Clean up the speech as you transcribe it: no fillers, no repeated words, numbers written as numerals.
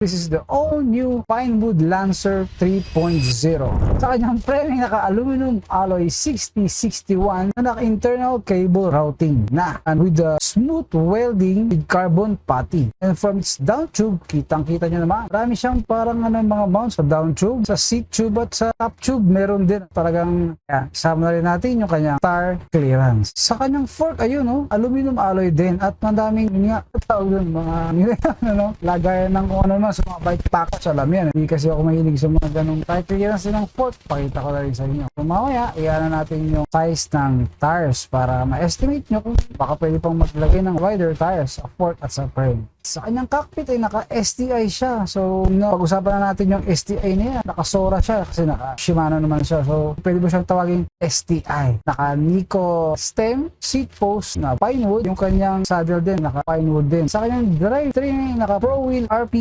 This is the all-new Pinewood Lancer 3.0. Sa kanyang framing naka-aluminum alloy 6061 na naka-internal cable routing na and with the smooth welding with carbon putty. And from its down tube, kitang-kita nyo naman. Marami siyang parang mga mount sa down tube, sa seat tube at sa top tube. Meron din talagang isama na rin natin yung kanyang star clearance. Sa kanyang fork, ayun aluminum alloy din at madaming tawag dun, mga lagayan ng kung ano sa mga bike package, alam yan. Hindi kasi ako mahilig sa mga ganong star clearance din ng fork. Pakita ko na rin sa inyo. So mamaya, iyan na natin yung size ng tires para ma-estimate nyo kung baka pwede pang maglagay ng wider tires sa fork at sa frame. Sa kanyang cockpit ay naka-STI siya. So, pag-usapan na natin yung STI niya. Naka-Sora siya kasi naka-Shimano naman siya. So, pwede mo siyang tawagin STI. Naka-Nico stem, seat post na Pinewood. Yung kanyang saddle din, naka-Pinewood din. Sa kanyang drivetrain, naka-Pro Wheel RP